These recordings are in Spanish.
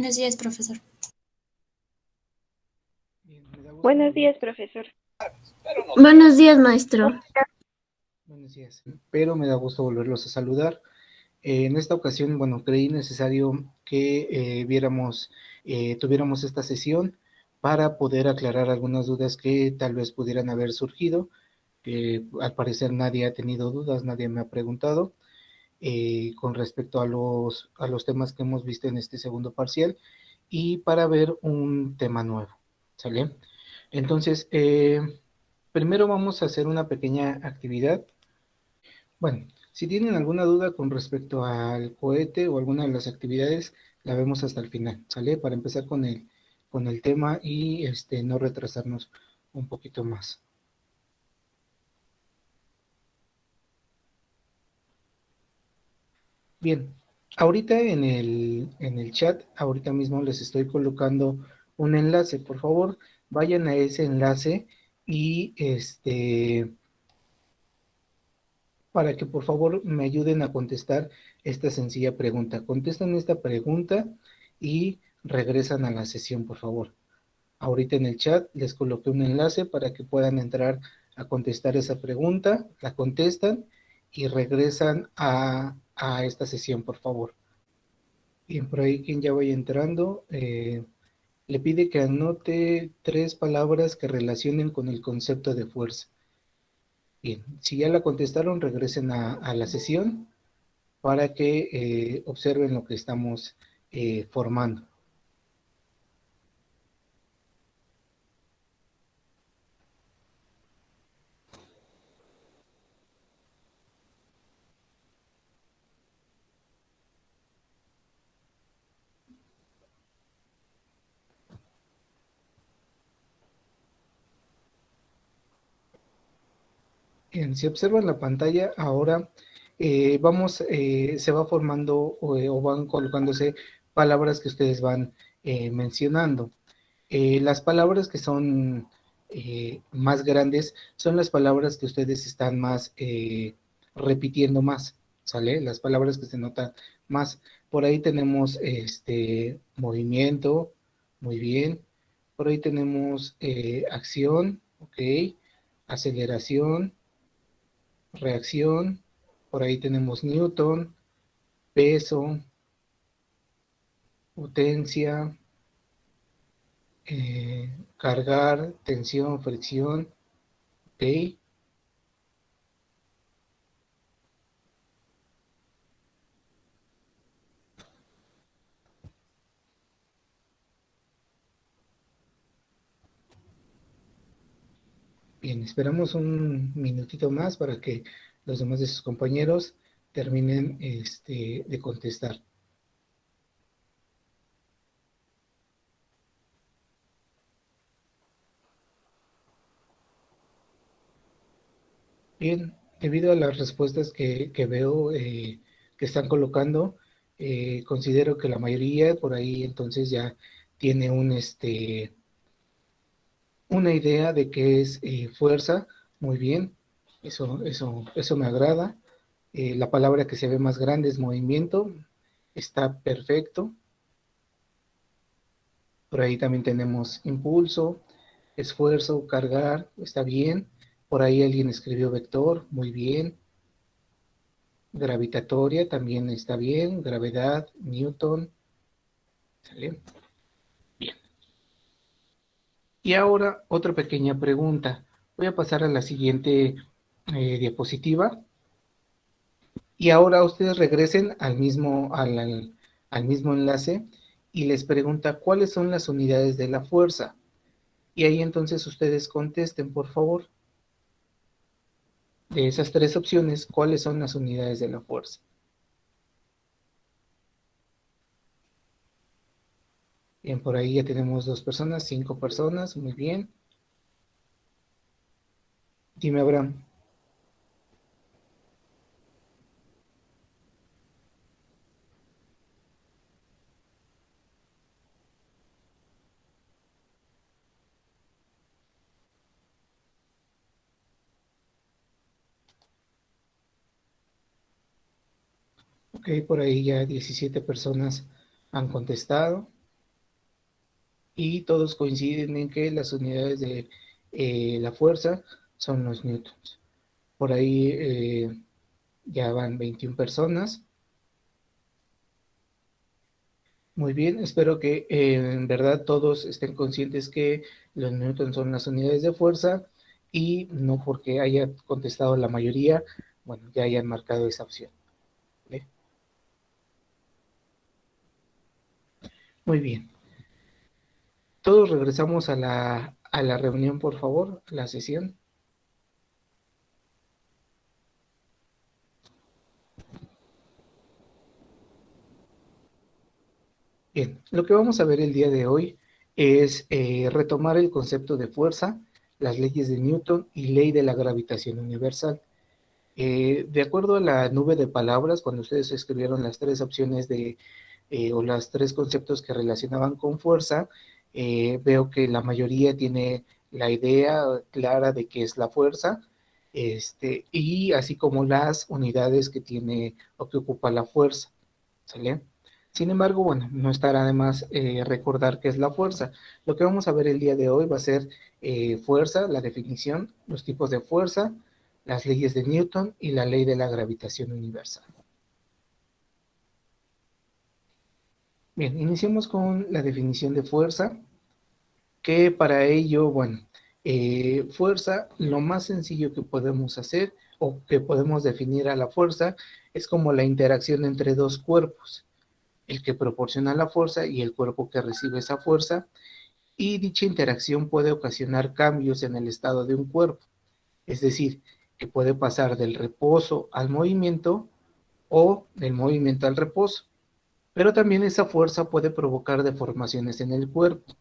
Buenos días, profesor. Bien, me da gusto Buenos volver. días, profesor. Buenos días, maestro. Buenos días, pero me da gusto volverlos a saludar. En esta ocasión, bueno, creí necesario que tuviéramos esta sesión para poder aclarar algunas dudas que tal vez pudieran haber surgido. Al parecer nadie ha tenido dudas, nadie me ha preguntado con respecto a los temas que hemos visto en este segundo parcial y para ver un tema nuevo, ¿sale? Entonces, primero vamos a hacer una pequeña actividad. Bueno, si tienen alguna duda con respecto al cohete o alguna de las actividades, la vemos hasta el final, ¿sale? Para empezar con el tema y no retrasarnos un poquito más. Bien, ahorita en el chat, ahorita mismo les estoy colocando un enlace. Por favor, vayan a ese enlace y para que por favor me ayuden a contestar esta sencilla pregunta. Contestan esta pregunta y regresan a la sesión, por favor. Ahorita en el chat les coloqué un enlace para que puedan entrar a contestar esa pregunta, la contestan y regresan a esta sesión, por favor. Bien, por ahí quien ya vaya entrando, le pide que anote 3 palabras que relacionen con el concepto de fuerza. Bien, si ya la contestaron, regresen a la sesión para que observen lo que estamos formando. Bien, si observan la pantalla, ahora se va formando o van colocándose palabras que ustedes van mencionando. Las palabras que son más grandes son las palabras que ustedes están más repitiendo más, ¿sale? Las palabras que se notan más. Por ahí tenemos movimiento, muy bien. Por ahí tenemos acción, ok. Aceleración, reacción. Por ahí tenemos Newton, peso, potencia, cargar, tensión, fricción, ok. Bien, esperamos un minutito más para que los demás de sus compañeros terminen de contestar. Bien, debido a las respuestas que veo que están colocando, considero que la mayoría por ahí entonces ya tiene una idea de qué es fuerza. Muy bien, eso me agrada. La palabra que se ve más grande es movimiento, está perfecto. Por ahí también tenemos impulso, esfuerzo, cargar, está bien. Por ahí alguien escribió vector, muy bien. Gravitatoria también está bien. Gravedad, Newton, ¿sale? Bien. Y ahora otra pequeña pregunta. Voy a pasar a la siguiente diapositiva. Y ahora ustedes regresen al mismo enlace y les pregunta cuáles son las unidades de la fuerza. Y ahí entonces ustedes contesten, por favor. De esas 3 opciones, ¿cuáles son las unidades de la fuerza? Bien, por ahí ya tenemos 2 personas, 5 personas, muy bien. Dime, Abraham. Ok, por ahí ya 17 personas han contestado. y todos coinciden en que las unidades de la fuerza son los newtons. Por ahí ya van 21 personas. Muy bien, espero que en verdad todos estén conscientes que los newtons son las unidades de fuerza y no porque haya contestado la mayoría, bueno, ya hayan marcado esa opción. ¿Vale? Muy bien. Todos regresamos a la reunión, por favor, a la sesión. Bien, lo que vamos a ver el día de hoy es retomar el concepto de fuerza, las leyes de Newton y ley de la gravitación universal. De acuerdo a la nube de palabras, cuando ustedes escribieron las tres opciones o los tres conceptos que relacionaban con fuerza, veo que la mayoría tiene la idea clara de qué es la fuerza, y así como las unidades que tiene o que ocupa la fuerza, ¿sale? Sin embargo, bueno, no estará de más recordar qué es la fuerza. Lo que vamos a ver el día de hoy va a ser fuerza, la definición, los tipos de fuerza, las leyes de Newton y la ley de la gravitación universal. Bien, iniciemos con la definición de fuerza, que para ello, bueno, fuerza, lo más sencillo que podemos hacer o que podemos definir a la fuerza es como la interacción entre dos cuerpos, el que proporciona la fuerza y el cuerpo que recibe esa fuerza, y dicha interacción puede ocasionar cambios en el estado de un cuerpo, es decir, que puede pasar del reposo al movimiento o del movimiento al reposo, pero también esa fuerza puede provocar deformaciones en el cuerpo,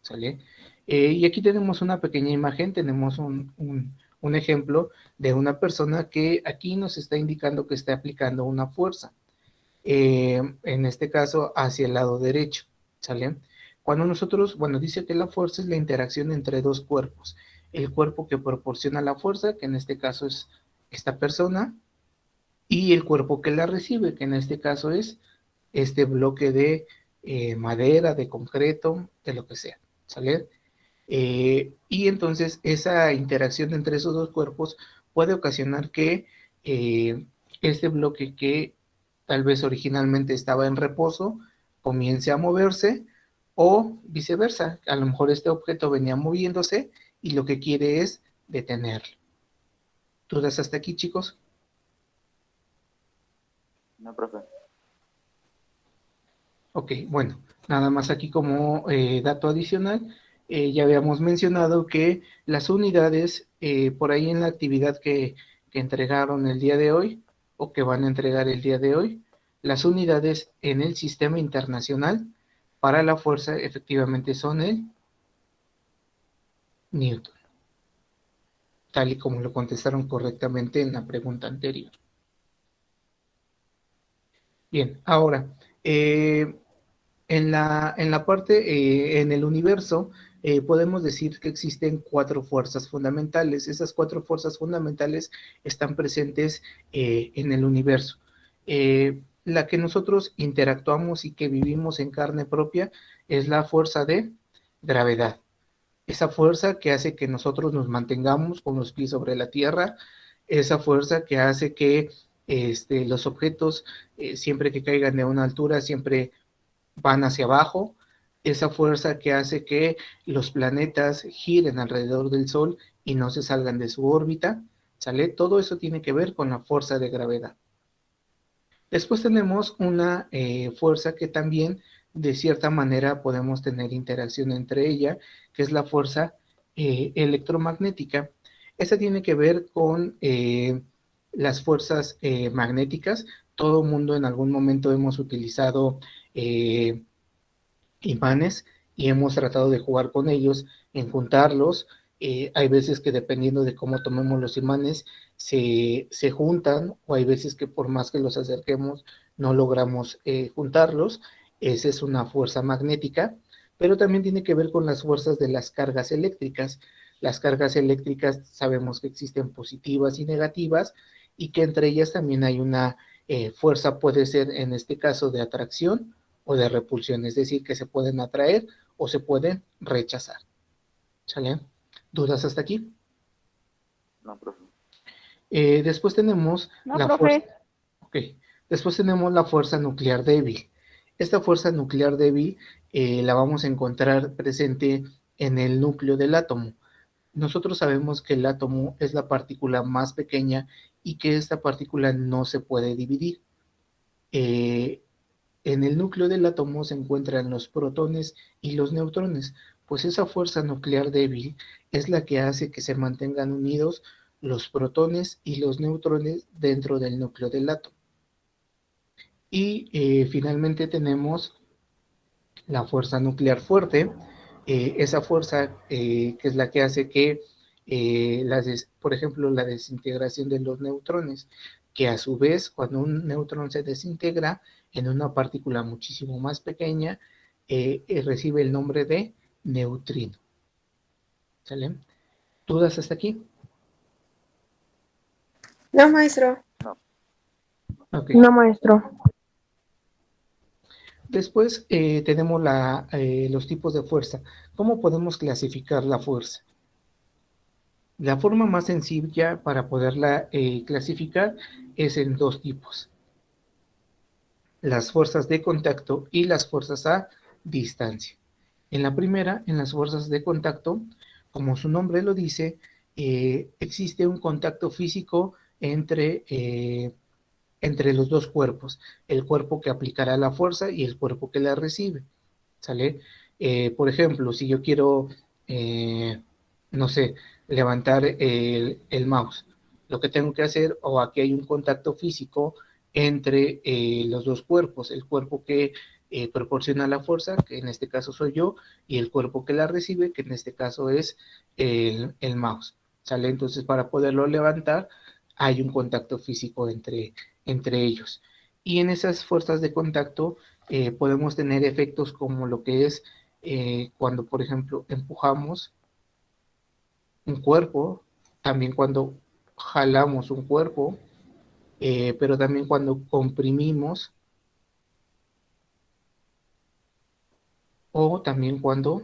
¿sale? Y aquí tenemos una pequeña imagen, tenemos un ejemplo de una persona que aquí nos está indicando que está aplicando una fuerza, en este caso hacia el lado derecho, ¿sale? Cuando nosotros, bueno, dice que la fuerza es la interacción entre dos cuerpos, el cuerpo que proporciona la fuerza, que en este caso es esta persona, y el cuerpo que la recibe, que en este caso es este bloque de madera, de concreto, de lo que sea, ¿sale? Y entonces esa interacción entre esos dos cuerpos puede ocasionar que este bloque que tal vez originalmente estaba en reposo comience a moverse o viceversa. A lo mejor este objeto venía moviéndose y lo que quiere es detenerlo. ¿Dudas hasta aquí, chicos? No, profe. Ok, bueno, nada más aquí como dato adicional, ya habíamos mencionado que las unidades, por ahí en la actividad que entregaron el día de hoy, o que van a entregar el día de hoy, las unidades en el sistema internacional para la fuerza efectivamente son el Newton, tal y como lo contestaron correctamente en la pregunta anterior. Bien, ahora, en la parte, en el universo, podemos decir que existen cuatro fuerzas fundamentales. Esas cuatro fuerzas fundamentales están presentes en el universo. La que nosotros interactuamos y que vivimos en carne propia es la fuerza de gravedad. Esa fuerza que hace que nosotros nos mantengamos con los pies sobre la tierra, esa fuerza que hace que los objetos, siempre que caigan de una altura, siempre van hacia abajo, esa fuerza que hace que los planetas giren alrededor del Sol y no se salgan de su órbita, ¿sale? Todo eso tiene que ver con la fuerza de gravedad. Después tenemos una fuerza que también de cierta manera podemos tener interacción entre ella, que es la fuerza electromagnética. Esta tiene que ver con las fuerzas magnéticas. Todo mundo en algún momento hemos utilizado imanes y hemos tratado de jugar con ellos, en juntarlos. Hay veces que dependiendo de cómo tomemos los imanes, se juntan, o hay veces que por más que los acerquemos, no logramos juntarlos. Esa es una fuerza magnética, pero también tiene que ver con las fuerzas de las cargas eléctricas. Las cargas eléctricas sabemos que existen positivas y negativas, y que entre ellas también hay una fuerza, puede ser en este caso de atracción o de repulsión, es decir, que se pueden atraer o se pueden rechazar. ¿Sale? ¿Dudas hasta aquí? No, profe. Después tenemos No, la profe. fuerza. Ok. Después tenemos la fuerza nuclear débil. Esta fuerza nuclear débil la vamos a encontrar presente en el núcleo del átomo. Nosotros sabemos que el átomo es la partícula más pequeña y que esta partícula no se puede dividir. En el núcleo del átomo se encuentran los protones y los neutrones, pues esa fuerza nuclear débil es la que hace que se mantengan unidos los protones y los neutrones dentro del núcleo del átomo. Y finalmente tenemos la fuerza nuclear fuerte, esa fuerza que es la que hace que, por ejemplo, la desintegración de los neutrones, que a su vez, cuando un neutrón se desintegra en una partícula muchísimo más pequeña, recibe el nombre de neutrino. ¿Sale? ¿Dudas hasta aquí? No, maestro. Ok. No, maestro. Después tenemos los tipos de fuerza. ¿Cómo podemos clasificar la fuerza? La forma más sencilla para poderla clasificar es en dos tipos: las fuerzas de contacto y las fuerzas a distancia. En la primera, en las fuerzas de contacto, como su nombre lo dice, existe un contacto físico entre los dos cuerpos, el cuerpo que aplicará la fuerza y el cuerpo que la recibe. ¿Sale? Por ejemplo, si yo quiero, no sé, levantar el mouse, lo que tengo que hacer, o aquí hay un contacto físico entre los dos cuerpos, el cuerpo que proporciona la fuerza, que en este caso soy yo, y el cuerpo que la recibe, que en este caso es el mouse. ¿Sale? Entonces, para poderlo levantar, hay un contacto físico entre ellos. Y en esas fuerzas de contacto, podemos tener efectos como lo que es cuando, por ejemplo, empujamos un cuerpo, también cuando jalamos un cuerpo, pero también cuando comprimimos, o también cuando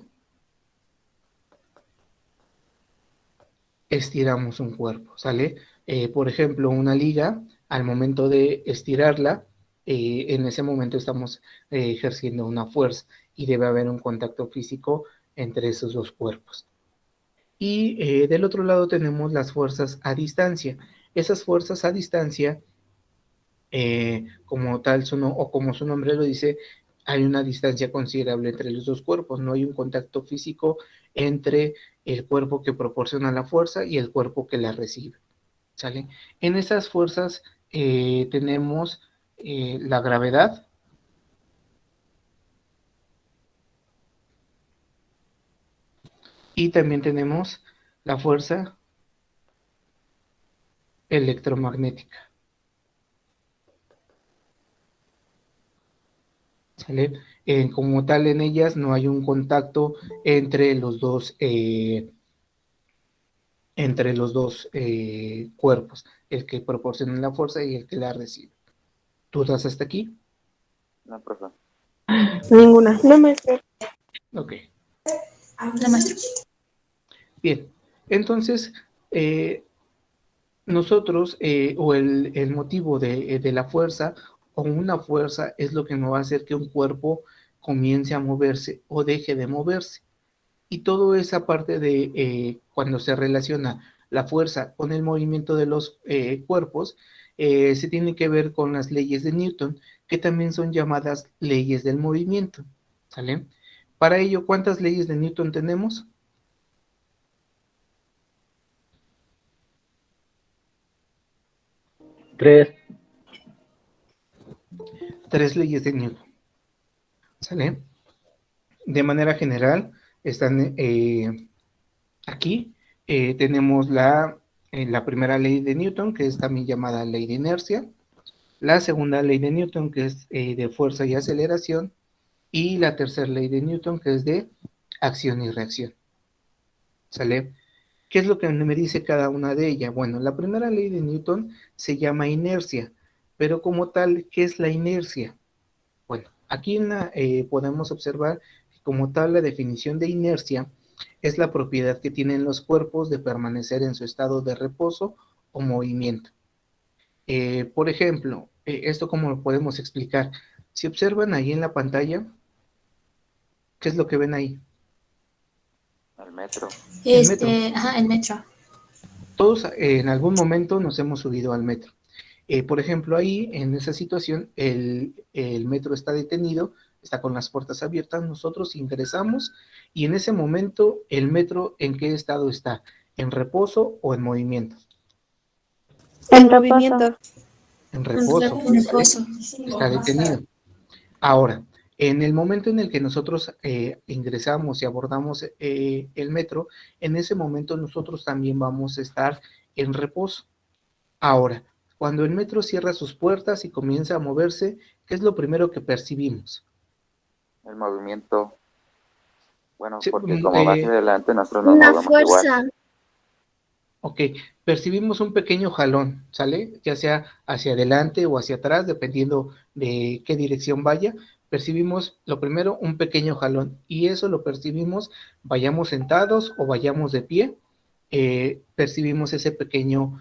estiramos un cuerpo, ¿sale? Por ejemplo, una liga, al momento de estirarla, en ese momento estamos ejerciendo una fuerza y debe haber un contacto físico entre esos dos cuerpos. Y del otro lado tenemos las fuerzas a distancia. Esas fuerzas a distancia, como tal, o como su nombre lo dice, hay una distancia considerable entre los dos cuerpos, no hay un contacto físico entre el cuerpo que proporciona la fuerza y el cuerpo que la recibe. ¿Sale? En esas fuerzas tenemos la gravedad, y también tenemos la fuerza electromagnética. ¿Sale? Como tal, en ellas no hay un contacto entre los dos cuerpos, el que proporciona la fuerza y el que la recibe. ¿Dudas hasta aquí? No, profe. Ninguna. No, maestro. Ok. No, maestro. Bien. Entonces, nosotros, o el motivo de la fuerza, o una fuerza, es lo que nos va a hacer que un cuerpo comience a moverse o deje de moverse. Y todo esa parte de cuando se relaciona la fuerza con el movimiento de los cuerpos, se tiene que ver con las leyes de Newton, que también son llamadas leyes del movimiento. ¿Sale? Para ello, ¿cuántas leyes de Newton tenemos? Tres. Tres leyes de Newton. ¿Sale? De manera general, están aquí. Tenemos la primera ley de Newton, que es también llamada ley de inercia. La segunda ley de Newton, que es de fuerza y aceleración. Y la tercera ley de Newton, que es de acción y reacción. ¿Sale? ¿Qué es lo que me dice cada una de ellas? Bueno, la primera ley de Newton se llama inercia, pero como tal, ¿qué es la inercia? Bueno, aquí podemos observar Como tal, la definición de inercia es la propiedad que tienen los cuerpos de permanecer en su estado de reposo o movimiento. Por ejemplo, esto cómo lo podemos explicar. Si observan ahí en la pantalla, ¿qué es lo que ven ahí? El metro. El metro. Ajá, el metro. Todos en algún momento nos hemos subido al metro. Por ejemplo, ahí en esa situación el metro está detenido, está con las puertas abiertas, nosotros ingresamos y en ese momento el metro ¿en qué estado está? ¿En reposo o en movimiento? En movimiento. En reposo, En reposo. está detenido. Ahora, en el momento en el que nosotros ingresamos y abordamos el metro, en ese momento nosotros también vamos a estar en reposo. Ahora, cuando el metro cierra sus puertas y comienza a moverse, ¿qué es lo primero que percibimos? El movimiento. Bueno, Sí, porque como va hacia adelante, nosotros nos Una movemos fuerza. igual. Ok, percibimos un pequeño jalón, ¿sale? Ya sea hacia adelante o hacia atrás, dependiendo de qué dirección vaya. Percibimos lo primero un pequeño jalón y eso lo percibimos, vayamos sentados o vayamos de pie, percibimos ese pequeño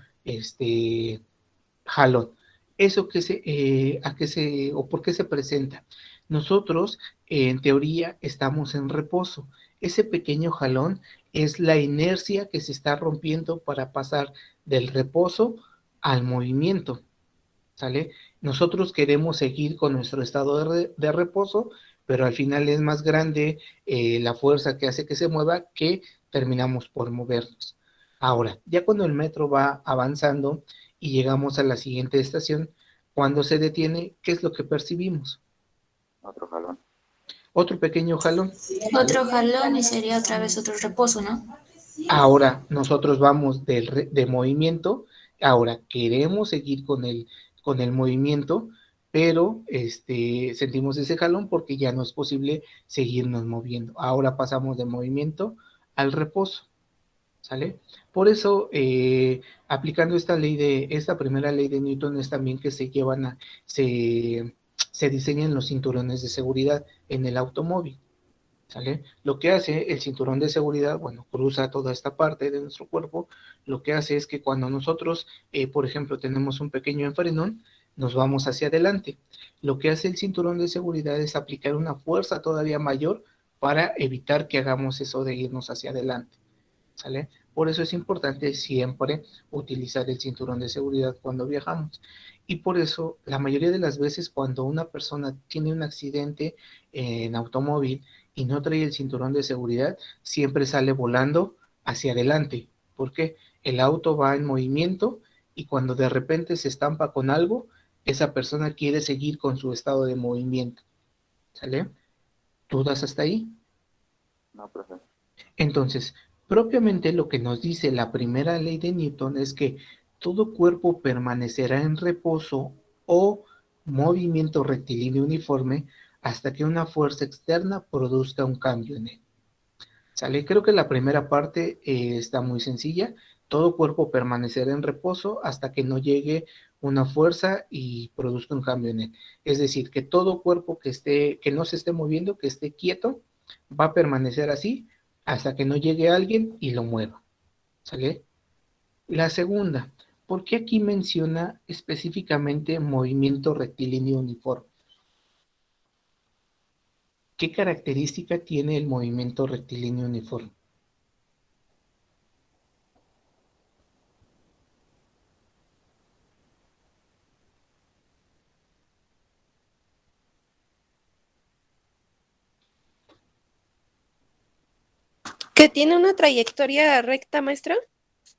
jalón. ¿Eso a qué se, o por qué se presenta? Nosotros, en teoría, estamos en reposo. Ese pequeño jalón es la inercia que se está rompiendo para pasar del reposo al movimiento, ¿sale? Nosotros queremos seguir con nuestro estado de reposo, pero al final es más grande la fuerza que hace que se mueva que terminamos por movernos. Ahora, ya cuando el metro va avanzando y llegamos a la siguiente estación, cuando se detiene, ¿qué es lo que percibimos? Otro jalón. Otro pequeño jalón. Otro jalón y sería otra vez otro reposo, ¿no? Ahora nosotros vamos de movimiento, ahora queremos seguir con el movimiento, pero sentimos ese jalón porque ya no es posible seguirnos moviendo. Ahora pasamos de movimiento al reposo, ¿sale? Por eso, aplicando esta primera ley de Newton es también que se diseñan los cinturones de seguridad en el automóvil. ¿Sale? Lo que hace el cinturón de seguridad, bueno, cruza toda esta parte de nuestro cuerpo, lo que hace es que cuando nosotros, por ejemplo, tenemos un pequeño enfrenón, nos vamos hacia adelante. Lo que hace el cinturón de seguridad es aplicar una fuerza todavía mayor para evitar que hagamos eso de irnos hacia adelante, ¿sale? Por eso es importante siempre utilizar el cinturón de seguridad cuando viajamos. Y por eso, la mayoría de las veces cuando una persona tiene un accidente en automóvil y no trae el cinturón de seguridad, siempre sale volando hacia adelante. Porque el auto va en movimiento y cuando de repente se estampa con algo, esa persona quiere seguir con su estado de movimiento. ¿Sale? ¿Dudas hasta ahí? No, profe. Entonces, propiamente lo que nos dice la primera ley de Newton es que todo cuerpo permanecerá en reposo o movimiento rectilíneo uniforme hasta que una fuerza externa produzca un cambio en él. ¿Sale? Creo que la primera parte está muy sencilla. Todo cuerpo permanecerá en reposo hasta que no llegue una fuerza y produzca un cambio en él. Es decir, que todo cuerpo que no se esté moviendo, que esté quieto, va a permanecer así hasta que no llegue alguien y lo mueva. ¿Sale? La segunda, ¿por qué aquí menciona específicamente movimiento rectilíneo uniforme? ¿Qué característica tiene el movimiento rectilíneo uniforme? ¿Que tiene una trayectoria recta, maestra?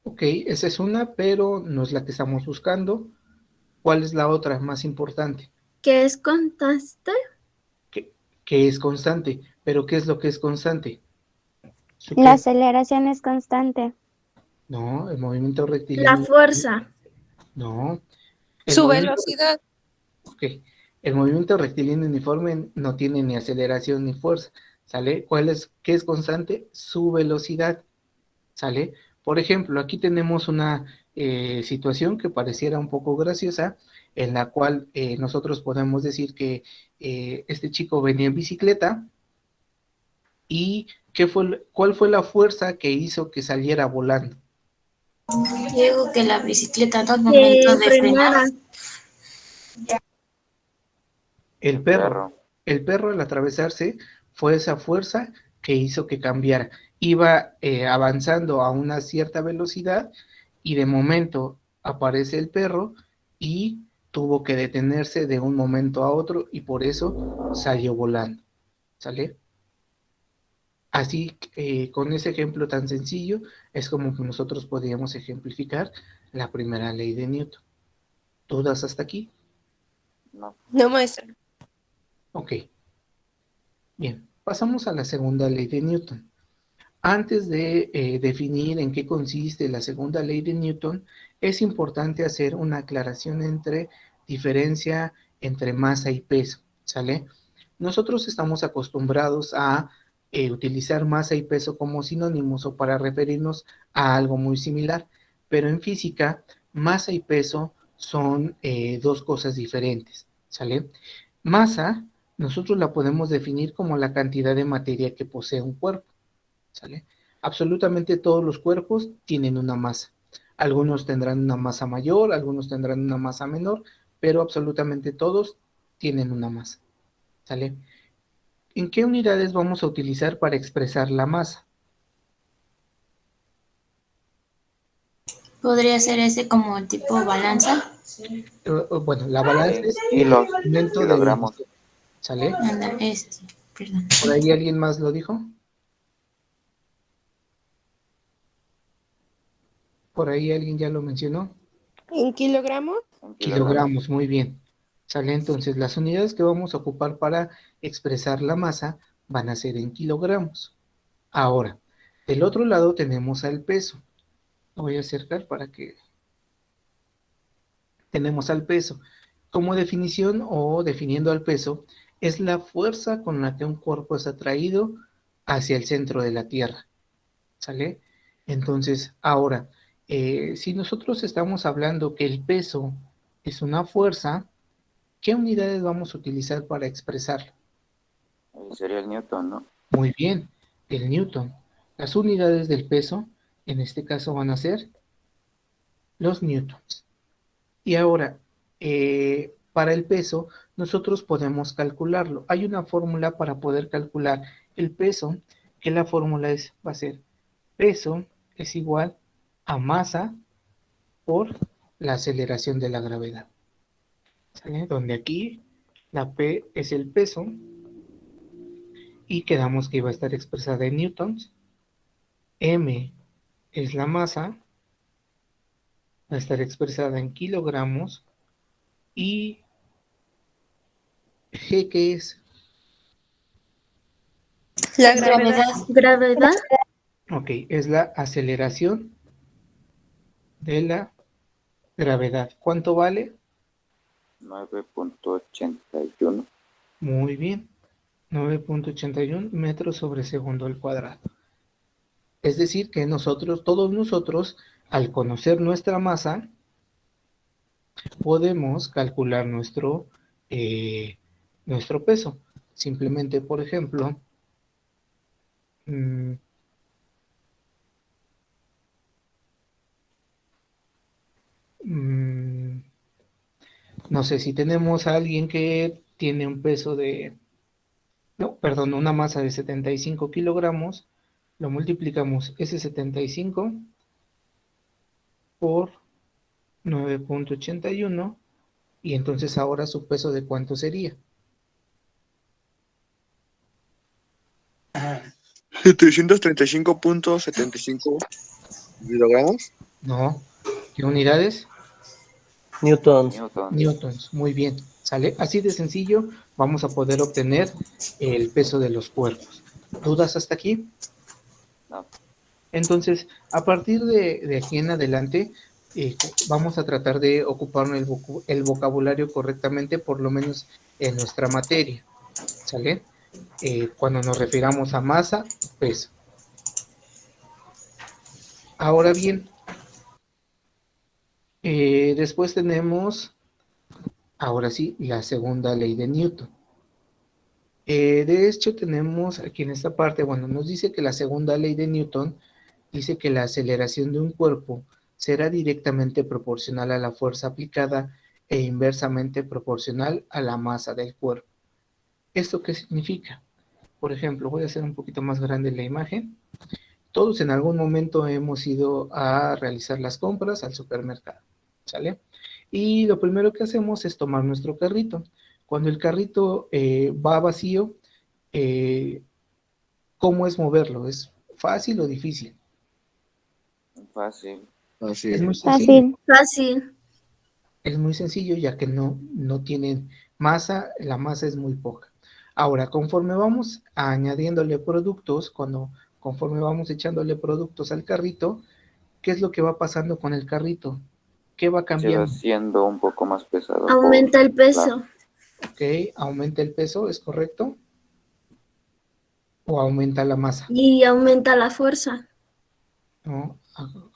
Ok, esa es una, pero no es la que estamos buscando. ¿Cuál es la otra más importante? ¿Qué es constante? Que es constante. ¿Pero qué es lo que es constante? La Suque, aceleración es constante. no, el movimiento La rectilíneo. fuerza. No, el Su movimiento, velocidad. ok, el movimiento rectilíneo uniforme no tiene ni aceleración ni fuerza. ¿Sale? ¿Qué es constante? Su velocidad. ¿Sale? Por ejemplo, aquí tenemos una situación que pareciera un poco graciosa, en la cual nosotros podemos decir que este chico venía en bicicleta ¿Y cuál fue la fuerza que hizo que saliera volando? Digo que la bicicleta, ¿no? Al Que momento de frenar. frenara. El perro. El perro al atravesarse fue esa fuerza que hizo que cambiara. Iba avanzando a una cierta velocidad y de momento aparece el perro y tuvo que detenerse de un momento a otro y por eso salió volando. ¿Sale? Así, con ese ejemplo tan sencillo, es como que nosotros podríamos ejemplificar la primera ley de Newton. ¿Dudas hasta aquí? No. No, maestra. Ok. Bien, pasamos a la segunda ley de Newton. Antes de definir en qué consiste la segunda ley de Newton, es importante hacer una aclaración entre diferencia entre masa y peso, ¿sale? Nosotros estamos acostumbrados a utilizar masa y peso como sinónimos o para referirnos a algo muy similar, pero en física, masa y peso son dos cosas diferentes, ¿sale? Masa, nosotros la podemos definir como la cantidad de materia que posee un cuerpo. ¿Sale? Absolutamente todos los cuerpos tienen una masa. Algunos tendrán una masa mayor, algunos tendrán una masa menor, pero absolutamente todos tienen una masa. ¿Sale? ¿En qué unidades vamos a utilizar para expresar la masa? Podría ser ese como tipo balanza. Bueno, la balanza es el Kilos, instrumento de kilogramos. medición. ¿Sale? Anda, ese sí, perdón. ¿Por ahí alguien más lo dijo? ¿Por ahí alguien ya lo mencionó? ¿En kilogramos? En kilogramos. Kilogramos, muy bien. ¿Sale? Entonces, las unidades que vamos a ocupar para expresar la masa van a ser en kilogramos. Ahora, del otro lado tenemos al peso. Lo voy a acercar para que tenemos al peso. Como definición o definiendo al peso, es la fuerza con la que un cuerpo es atraído hacia el centro de la Tierra. ¿Sale? Entonces, ahora, si nosotros estamos hablando que el peso es una fuerza, ¿qué unidades vamos a utilizar para expresarlo? Ahí sería el Newton, ¿no? Muy bien, el Newton. Las unidades del peso, en este caso, van a ser los newtons. Y ahora, para el peso, nosotros podemos calcularlo. Hay una fórmula para poder calcular el peso, que la fórmula va a ser peso es igual a masa por la aceleración de la gravedad. ¿Sale? Donde aquí la P es el peso y quedamos que iba a estar expresada en newtons. M es la masa, va a estar expresada en kilogramos y G, ¿qué es? La gravedad. Gravedad. Ok, es la aceleración de la gravedad. ¿Cuánto vale? 9.81. Muy bien, 9.81 metros sobre segundo al cuadrado. Es decir, que nosotros, todos nosotros, al conocer nuestra masa, podemos calcular nuestro peso. Simplemente, por ejemplo, mm, mm, no sé, si tenemos a alguien que tiene un peso de, no, perdón, una masa de 75 kilogramos, lo multiplicamos ese 75 por 9.81 y entonces ahora su peso de cuánto sería. 735.75 kilogramos. No, ¿qué unidades? Newtons. Newton. Newtons, muy bien, ¿sale? Así de sencillo vamos a poder obtener el peso de los cuerpos. ¿Dudas hasta aquí? No. Entonces, a partir de aquí en adelante, vamos a tratar de ocupar el vocabulario correctamente, por lo menos en nuestra materia, ¿sale? Cuando nos refiramos a masa, peso. Ahora bien, después tenemos, ahora sí, la segunda ley de Newton. De hecho, tenemos aquí en esta parte, bueno, nos dice que la segunda ley de Newton dice que la aceleración de un cuerpo será directamente proporcional a la fuerza aplicada e inversamente proporcional a la masa del cuerpo. ¿Esto qué significa? Por ejemplo, voy a hacer un poquito más grande la imagen. Todos en algún momento hemos ido a realizar las compras al supermercado, ¿sale? Y lo primero que hacemos es tomar nuestro carrito. Cuando el carrito va vacío, eh, ¿cómo es moverlo? ¿Es fácil o difícil? Fácil. Así Es es. muy sencillo. Fácil. Fácil. Es muy sencillo ya que no tienen masa, la masa es muy poca. Ahora, conforme vamos añadiéndole productos, conforme vamos echándole productos al carrito, ¿qué es lo que va pasando con el carrito? ¿Qué va Se va cambiando? haciendo un poco más pesado. Aumenta el la- peso. ¿Ok? ¿Aumenta el peso? ¿Es correcto? ¿O aumenta la masa? Y aumenta la fuerza. ¿No?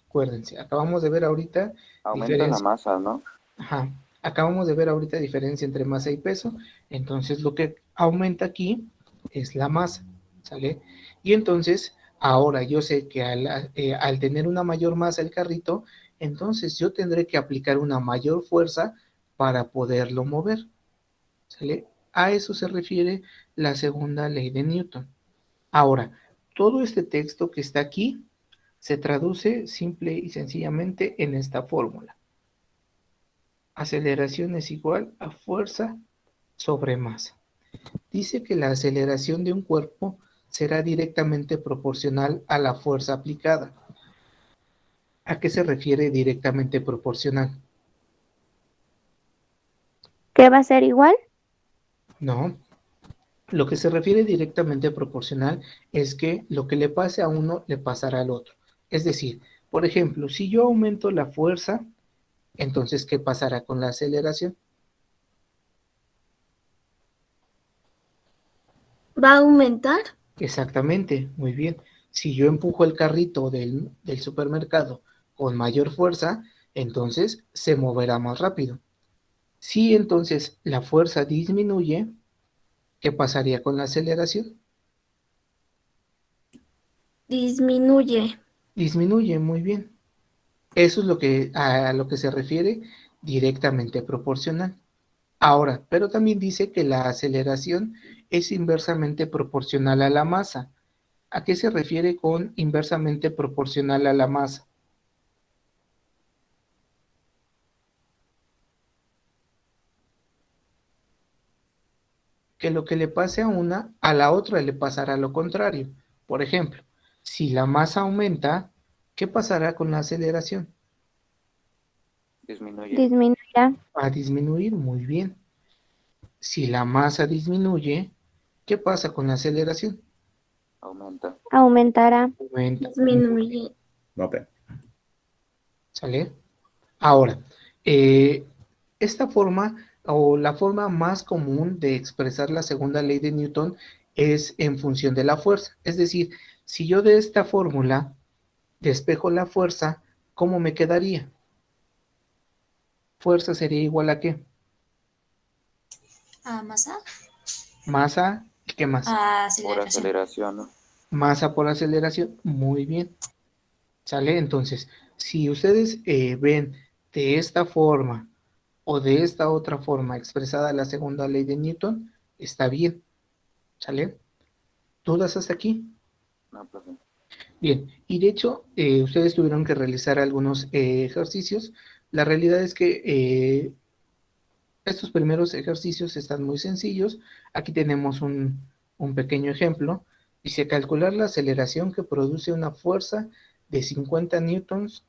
Acuérdense, acabamos de ver ahorita Aumenta la diferencia. masa, ¿no? Ajá. Acabamos de ver ahorita diferencia entre masa y peso. Entonces lo que aumenta aquí es la masa, ¿sale? Y entonces ahora yo sé que al tener una mayor masa el carrito, entonces yo tendré que aplicar una mayor fuerza para poderlo mover, ¿sale? A eso se refiere la segunda ley de Newton. Ahora, todo este texto que está aquí se traduce simple y sencillamente en esta fórmula. Aceleración es igual a fuerza sobre masa. Dice que la aceleración de un cuerpo será directamente proporcional a la fuerza aplicada. ¿A qué se refiere directamente proporcional? ¿Qué va a ser igual? No. Lo que se refiere directamente proporcional es que lo que le pase a uno le pasará al otro. Es decir, por ejemplo, si yo aumento la fuerza, entonces, ¿qué pasará con la aceleración? ¿Va a aumentar? Exactamente, muy bien. Si yo empujo el carrito del supermercado con mayor fuerza, entonces se moverá más rápido. Si entonces la fuerza disminuye, ¿qué pasaría con la aceleración? Disminuye. Disminuye, muy bien. Eso es a lo que se refiere directamente proporcional. Ahora, pero también dice que la aceleración es inversamente proporcional a la masa. ¿A qué se refiere con inversamente proporcional a la masa? Que lo que le pase a una, a la otra le pasará lo contrario. Por ejemplo, si la masa aumenta, ¿qué pasará con la aceleración? Disminuye. Disminuirá. Va a disminuir, muy bien. Si la masa disminuye, ¿qué pasa con la aceleración? Aumenta. Aumentará. Aumenta. Disminuye. ¿Sale? Ahora, eh, esta forma o la forma más común de expresar la segunda ley de Newton es en función de la fuerza. Es decir, si yo de esta fórmula despejo la fuerza, ¿cómo me quedaría? Fuerza sería igual a ¿qué? ¿A masa? Masa, ¿qué más? A Por aceleración. aceleración, ¿no? Masa por aceleración. Muy bien. ¿Sale? Entonces, si ustedes ven de esta forma o de esta otra forma expresada la segunda ley de Newton, está bien. ¿Sale? ¿Dudas hasta aquí? No, profe. Bien, y de hecho, ustedes tuvieron que realizar algunos ejercicios. La realidad es que estos primeros ejercicios están muy sencillos. Aquí tenemos un pequeño ejemplo. Dice calcular la aceleración que produce una fuerza de 50 newtons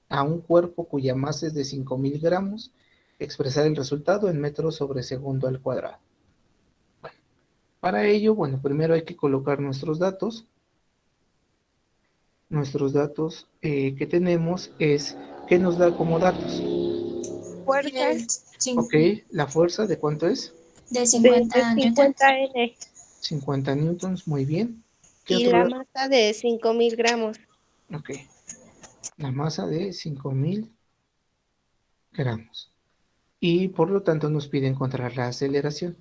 a un cuerpo cuya masa es de 5.000 gramos. Expresar el resultado en metros sobre segundo al cuadrado. Bueno, para ello, bueno, primero hay que colocar nuestros datos. Nuestros datos que tenemos es, ¿qué nos da como datos? Fuerza El Ok, la fuerza, ¿de cuánto es? de de 50 newtons. 50 N 50 newtons, muy bien. ¿Qué y otro la dato? masa de 5.000 gramos. Ok, la masa de 5.000 gramos. Y por lo tanto nos pide encontrar la aceleración.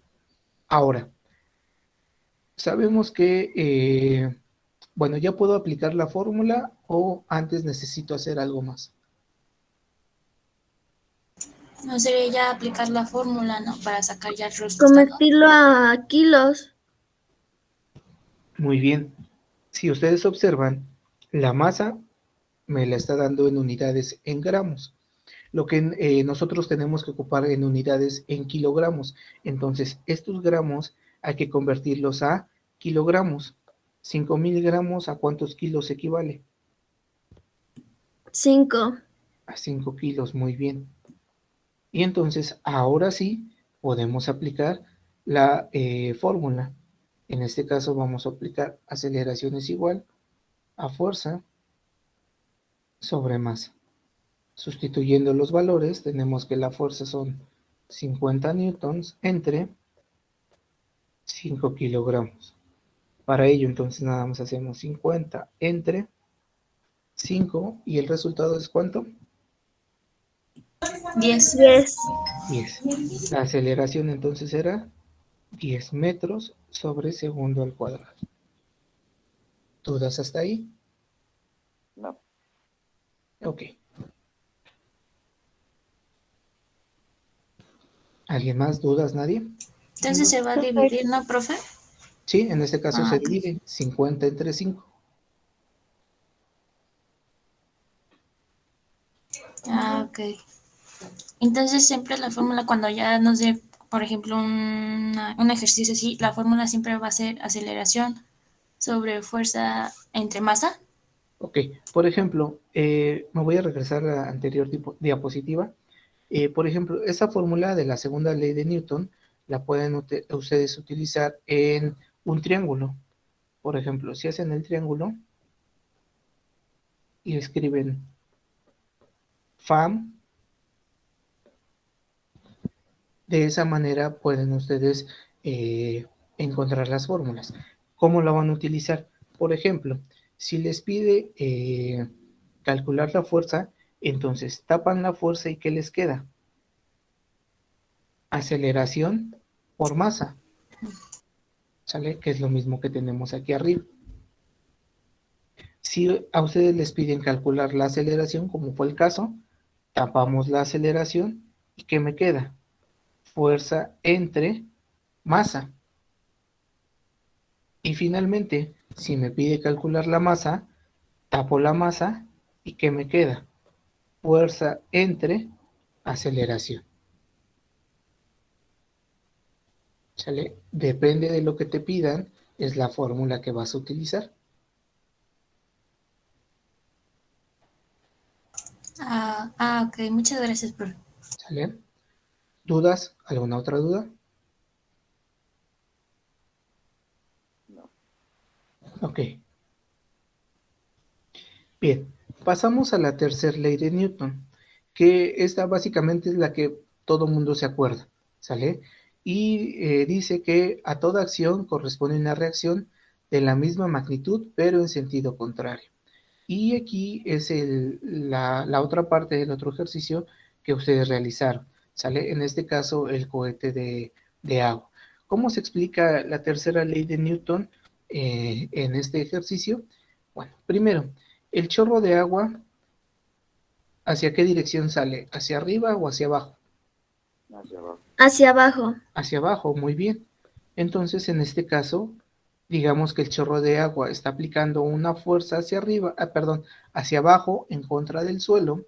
Ahora, sabemos que, bueno, ya puedo aplicar la fórmula o antes necesito hacer algo más. No sería ya aplicar la fórmula, ¿no? Para sacar ya el resultado. Convertirlo a kilos. Muy bien. Si ustedes observan, la masa me la está dando en unidades en gramos. Lo que nosotros tenemos que ocupar en unidades en kilogramos. Entonces, estos gramos hay que convertirlos a kilogramos. 5.000 gramos, ¿a cuántos kilos equivale? 5. A 5 kilos, muy bien. Y entonces, ahora sí, podemos aplicar la fórmula. En este caso vamos a aplicar aceleración es igual a fuerza sobre masa. Sustituyendo los valores, tenemos que la fuerza son 50 newtons entre 5 kilogramos. Para ello, entonces, nada más hacemos 50 entre 5, y el resultado es ¿cuánto? 10. 10. 10. La aceleración entonces era 10 metros sobre segundo al cuadrado. ¿Dudas hasta ahí? No. Ok. ¿Alguien más? ¿Dudas? ¿Nadie? Entonces se va a dividir, ¿no, profe? Sí, en este caso se Ok. divide 50 entre 5. Ok. Entonces siempre la fórmula cuando ya nos dé, por ejemplo, un ejercicio así, la fórmula siempre va a ser aceleración sobre fuerza entre masa. Ok, por ejemplo, me voy a regresar a la anterior diapositiva. Por ejemplo, esa fórmula de la segunda ley de Newton la pueden ustedes utilizar en un triángulo. Por ejemplo, si hacen el triángulo y escriben FAM, de esa manera pueden ustedes encontrar las fórmulas. ¿Cómo la van a utilizar? Por ejemplo, si les pide calcular la fuerza, entonces tapan la fuerza y ¿qué les queda? Aceleración por masa, ¿sale? Que es lo mismo que tenemos aquí arriba. Si a ustedes les piden calcular la aceleración, como fue el caso, tapamos la aceleración y ¿qué me queda? Fuerza entre masa. Y finalmente, si me pide calcular la masa, tapo la masa y ¿qué me queda? Fuerza entre aceleración. ¿Sale? Depende de lo que te pidan, es la fórmula que vas a utilizar. Ok. Muchas gracias, profe. ¿Sale? ¿Dudas? ¿Alguna otra duda? No. Ok. Bien, pasamos a la tercera ley de Newton, que esta básicamente es la que todo mundo se acuerda, ¿sale? Y dice que a toda acción corresponde una reacción de la misma magnitud, pero en sentido contrario. Y aquí es la otra parte del otro ejercicio que ustedes realizaron, ¿sale? En este caso, el cohete de agua. ¿Cómo se explica la tercera ley de Newton en este ejercicio? Bueno, primero, el chorro de agua, ¿hacia qué dirección sale? ¿Hacia arriba o hacia abajo? Hacia abajo. Hacia abajo. Hacia abajo, muy bien. Entonces, en este caso, digamos que el chorro de agua está aplicando una fuerza hacia arriba, perdón, hacia abajo en contra del suelo.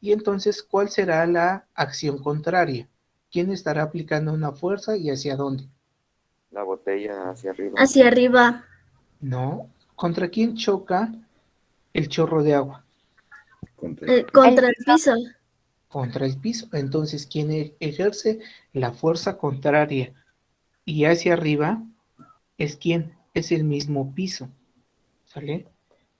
Y entonces, ¿cuál será la acción contraria? ¿Quién estará aplicando una fuerza y hacia dónde? La botella hacia arriba. Hacia arriba. No. ¿Contra quién choca el chorro de agua? Contra el piso. Contra el piso. Entonces, ¿quién ejerce la fuerza contraria y hacia arriba es quién? Es el mismo piso, ¿sale?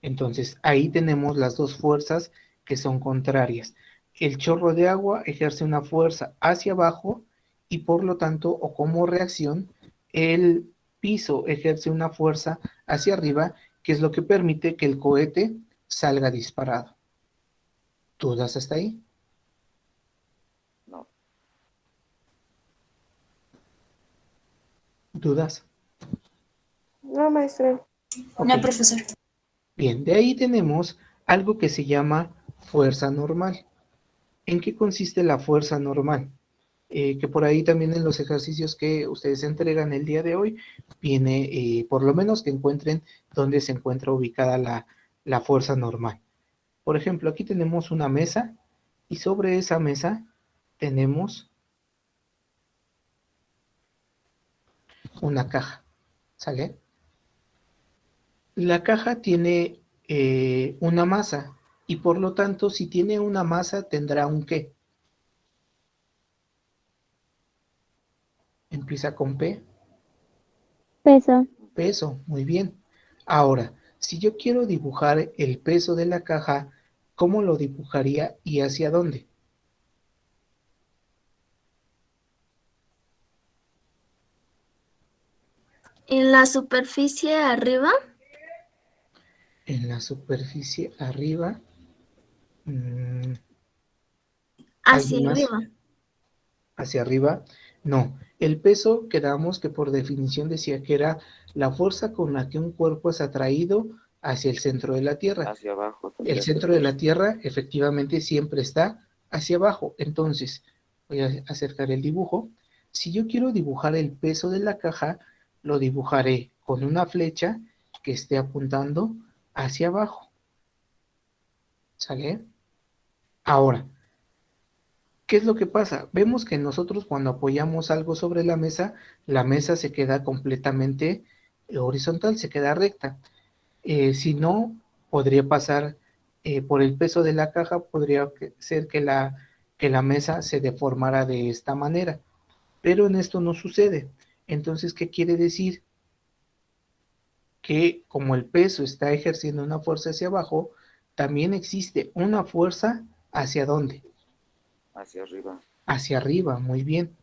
Entonces, ahí tenemos las dos fuerzas que son contrarias. El chorro de agua ejerce una fuerza hacia abajo y por lo tanto, o como reacción, el piso ejerce una fuerza hacia arriba, que es lo que permite que el cohete salga disparado. ¿Dudas hasta ahí? No. ¿Dudas? No, maestra. Ok. No, profesor. Bien, de ahí tenemos algo que se llama fuerza normal. ¿En qué consiste la fuerza normal? Que por ahí también en los ejercicios que ustedes entregan el día de hoy, viene por lo menos que encuentren dónde se encuentra ubicada la fuerza normal. Por ejemplo, aquí tenemos una mesa y sobre esa mesa tenemos una caja, ¿sale? La caja tiene una masa y por lo tanto, si tiene una masa, tendrá un ¿qué? Empieza con P, Peso. peso, muy bien. Ahora, si yo quiero dibujar el peso de la caja, ¿cómo lo dibujaría y hacia dónde? En la superficie arriba. En la superficie arriba. mm, Hacia ¿Alguien más? arriba. Hacia arriba. No, el peso quedamos que por definición decía que era la fuerza con la que un cuerpo es atraído hacia el centro de la Tierra. Hacia abajo El tendría que centro de ser. la Tierra efectivamente siempre está hacia abajo. Entonces, voy a acercar el dibujo. Si yo quiero dibujar el peso de la caja, lo dibujaré con una flecha que esté apuntando hacia abajo. ¿Sale? Ahora, ¿qué es lo que pasa? Vemos que nosotros cuando apoyamos algo sobre la mesa se queda completamente horizontal, se queda recta. Si no, podría pasar por el peso de la caja, podría ser que la mesa se deformara de esta manera, pero en esto no sucede. Entonces, ¿qué quiere decir? Que como el peso está ejerciendo una fuerza hacia abajo, también existe una fuerza hacia dónde? Hacia arriba. Hacia arriba, muy bien.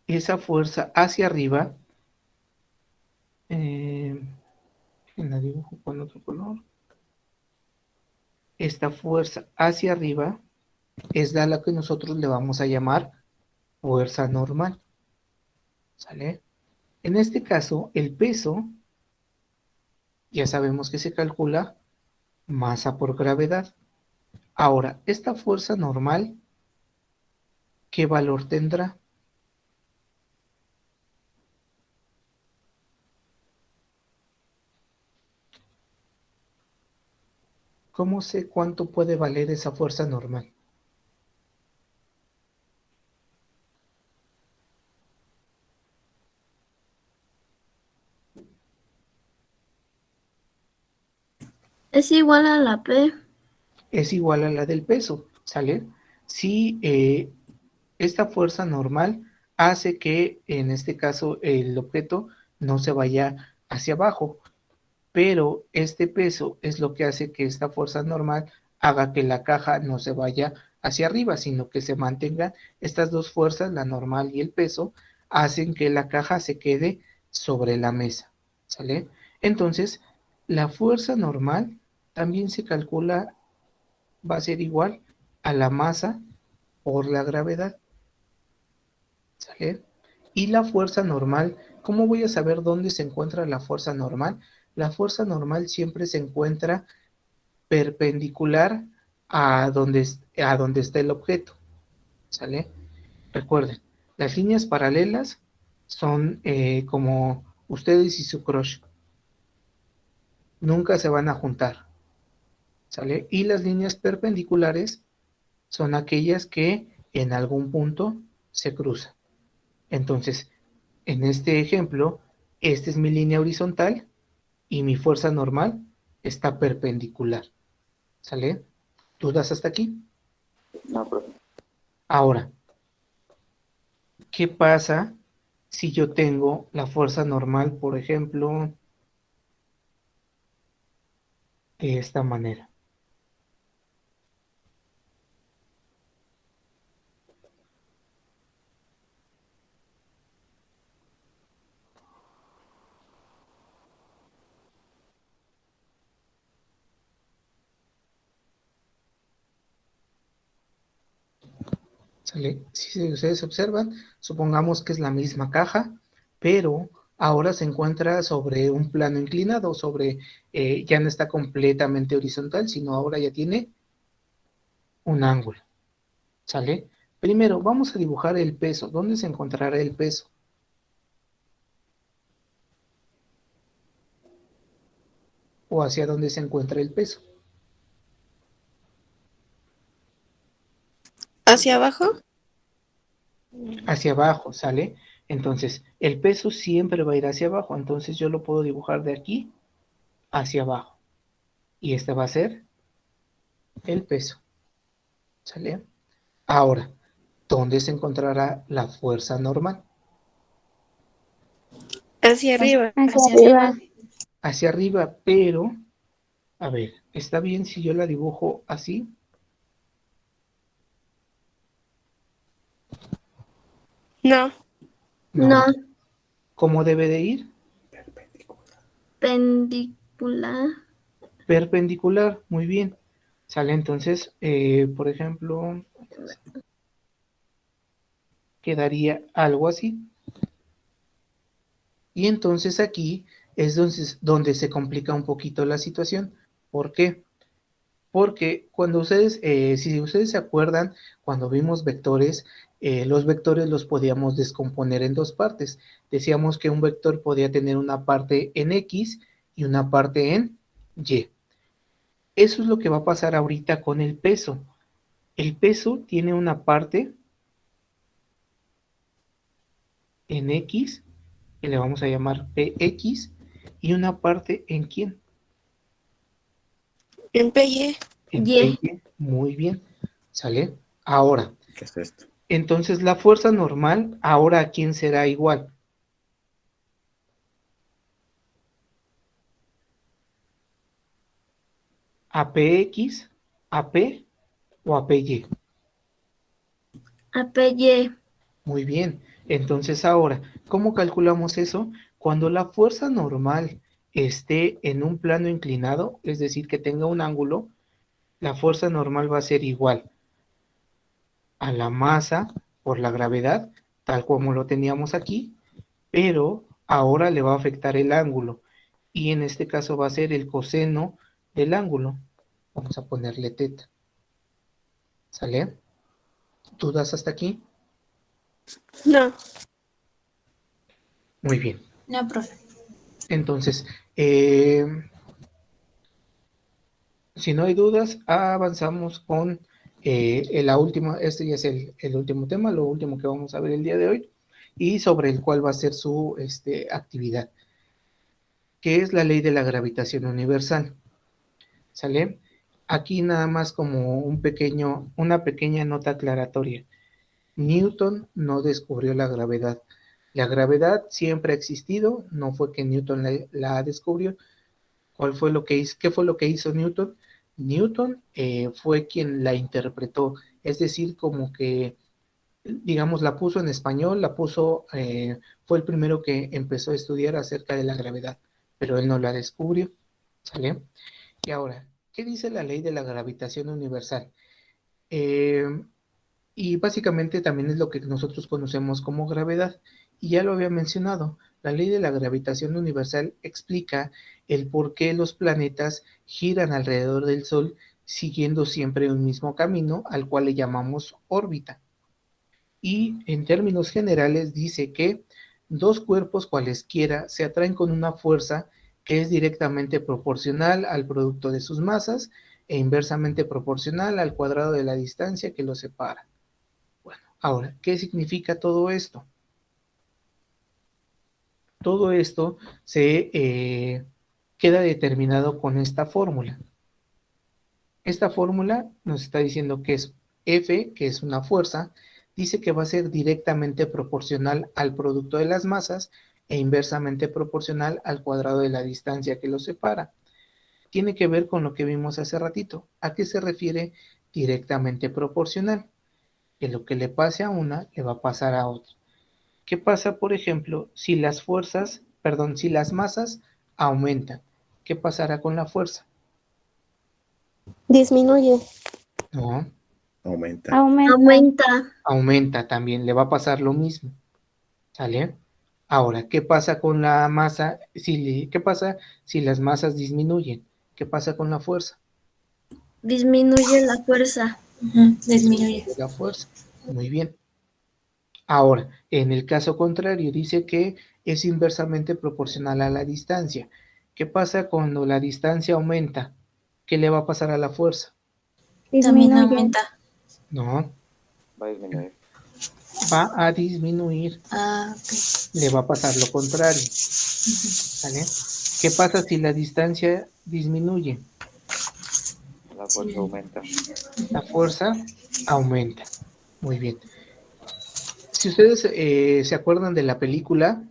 Esa fuerza hacia arriba, eh, la dibujo con otro color. Esta fuerza hacia arriba es la que nosotros le vamos a llamar fuerza normal, ¿sale? En este caso, el peso, ya sabemos que se calcula masa por gravedad. Ahora, esta fuerza normal, ¿qué valor tendrá? ¿Cómo sé cuánto puede valer esa fuerza normal? Es igual a la P. Es igual a la del peso, ¿sale? Si esta fuerza normal hace que, en este caso, el objeto no se vaya hacia abajo, pero este peso es lo que hace que esta fuerza normal haga que la caja no se vaya hacia arriba, sino que se mantengan estas dos fuerzas, la normal y el peso, hacen que la caja se quede sobre la mesa, ¿sale? Entonces, la fuerza normal también se calcula, va a ser igual a la masa por la gravedad, ¿sale? Y la fuerza normal, ¿cómo voy a saber dónde se encuentra la fuerza normal? La fuerza normal siempre se encuentra perpendicular a donde está el objeto, ¿sale? Recuerden, las líneas paralelas son como ustedes y su crush, nunca se van a juntar, ¿sale? Y las líneas perpendiculares son aquellas que en algún punto se cruzan. Entonces, en este ejemplo, esta es mi línea horizontal y mi fuerza normal está perpendicular. ¿Sale? ¿Dudas hasta aquí? No, profe. Ahora, ¿qué pasa si yo tengo la fuerza normal, por ejemplo, de esta manera? ¿Sale? Si ustedes observan, supongamos que es la misma caja, pero ahora se encuentra sobre un plano inclinado, ya no está completamente horizontal, sino ahora ya tiene un ángulo, ¿sale? Primero, vamos a dibujar el peso. ¿Dónde se encontrará el peso? ¿O hacia dónde se encuentra el peso? ¿Hacia abajo? Hacia abajo, ¿sale? Entonces, el peso siempre va a ir hacia abajo, entonces yo lo puedo dibujar de aquí hacia abajo. Y este va a ser el peso, ¿sale? Ahora, ¿dónde se encontrará la fuerza normal? Hacia arriba. Hacia arriba. Hacia arriba, pero, a ver, ¿está bien si yo la dibujo así? No. No, ¿Cómo debe de ir? pendicular. Perpendicular, muy bien. Sale entonces, por ejemplo, quedaría algo así. Y entonces aquí es donde se complica un poquito la situación. ¿Por qué? Porque cuando ustedes, si ustedes se acuerdan, cuando vimos vectores, los vectores los podíamos descomponer en dos partes. Decíamos que un vector podía tener una parte en X y una parte en Y. Eso es lo que va a pasar ahorita con el peso. El peso tiene una parte en X, que le vamos a llamar PX, y una parte en ¿quién? En PY. En Y. PY. Muy bien. ¿Sale? Ahora, ¿Qué es esto? entonces la fuerza normal, ahora ¿a quién será igual? ¿A PX, a P o a PY? APY. Muy bien. Entonces ahora, ¿cómo calculamos eso? Cuando la fuerza normal esté en un plano inclinado, es decir, que tenga un ángulo, la fuerza normal va a ser igual a la masa por la gravedad, tal como lo teníamos aquí, pero ahora le va a afectar el ángulo, y en este caso va a ser el coseno del ángulo. Vamos a ponerle teta. ¿Sale? ¿Dudas hasta aquí? No. Muy bien. No, profe. Entonces, si no hay dudas, avanzamos con la última. Este ya es el último tema, lo último que vamos a ver el día de hoy, y sobre el cual va a ser su actividad, que es la ley de la gravitación universal. ¿Sale? Aquí nada más como una pequeña nota aclaratoria. Newton no descubrió la gravedad. La gravedad siempre ha existido, no fue que Newton la descubrió. ¿Qué fue lo que hizo Newton? Newton fue quien la interpretó, es decir, como que, digamos, la puso en español, fue el primero que empezó a estudiar acerca de la gravedad, pero él no la descubrió, ¿sale? Y ahora, ¿qué dice la ley de la gravitación universal? Y básicamente también es lo que nosotros conocemos como gravedad. Y ya lo había mencionado, la ley de la gravitación universal explica el por qué los planetas giran alrededor del Sol siguiendo siempre un mismo camino, al cual le llamamos órbita. Y en términos generales dice que dos cuerpos cualesquiera se atraen con una fuerza que es directamente proporcional al producto de sus masas e inversamente proporcional al cuadrado de la distancia que los separa. Bueno, ahora, ¿qué significa todo esto? Todo esto se queda determinado con esta fórmula. Esta fórmula nos está diciendo que es F, que es una fuerza, dice que va a ser directamente proporcional al producto de las masas e inversamente proporcional al cuadrado de la distancia que los separa. Tiene que ver con lo que vimos hace ratito. ¿A qué se refiere directamente proporcional? Que lo que le pase a una le va a pasar a otra. ¿Qué pasa, por ejemplo, si las masas aumentan? ¿Qué pasará con la fuerza? Disminuye. No, Aumenta. Aumenta. aumenta también, le va a pasar lo mismo. ¿Sale? Ahora, ¿qué pasa con la masa? ¿Qué pasa si las masas disminuyen? ¿Qué pasa con la fuerza? Disminuye la fuerza. Disminuye. La fuerza. Muy bien. Ahora, en el caso contrario, dice que es inversamente proporcional a la distancia. ¿Qué pasa cuando la distancia aumenta? ¿Qué le va a pasar a la fuerza? También Disminuye. aumenta. No, Va a disminuir. va a disminuir. Ah, ok. Le va a pasar lo contrario. ¿Vale? ¿Qué pasa si la distancia disminuye? La fuerza aumenta. La fuerza aumenta. Muy bien. Si ustedes se acuerdan de la película,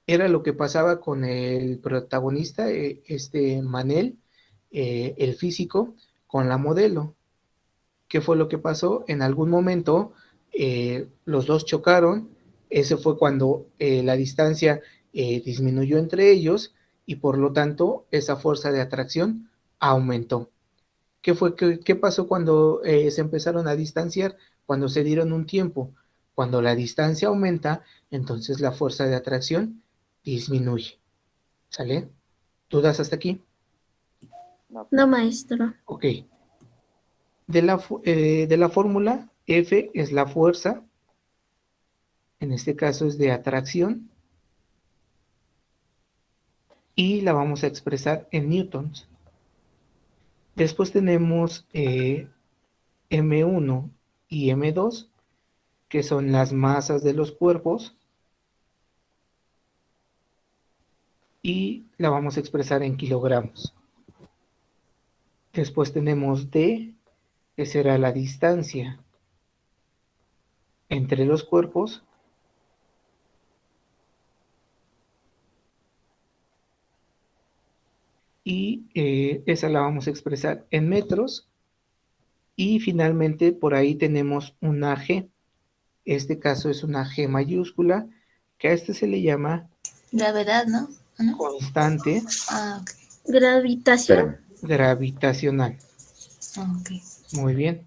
era lo que pasaba con el protagonista, Manel, el físico, con la modelo. ¿Qué fue lo que pasó? En algún momento los dos chocaron, ese fue cuando la distancia disminuyó entre ellos y por lo tanto esa fuerza de atracción aumentó. ¿Qué pasó cuando se empezaron a distanciar? Cuando se dieron un tiempo. Cuando la distancia aumenta, entonces la fuerza de atracción disminuye. ¿Sale? ¿Dudas hasta aquí? No, No, maestro. Ok. De la fórmula, F es la fuerza, en este caso es de atracción, y la vamos a expresar en newtons. Después tenemos M1 y M2, que son las masas de los cuerpos, y la vamos a expresar en kilogramos. Después tenemos D, que será la distancia entre los cuerpos, y esa la vamos a expresar en metros. Y finalmente por ahí tenemos una G. Este caso es una G mayúscula, que a este se le llama Gravedad, ¿no? ¿O no? constante Ah, ok. Gravitación. gravitacional. Ah, ok. Muy bien.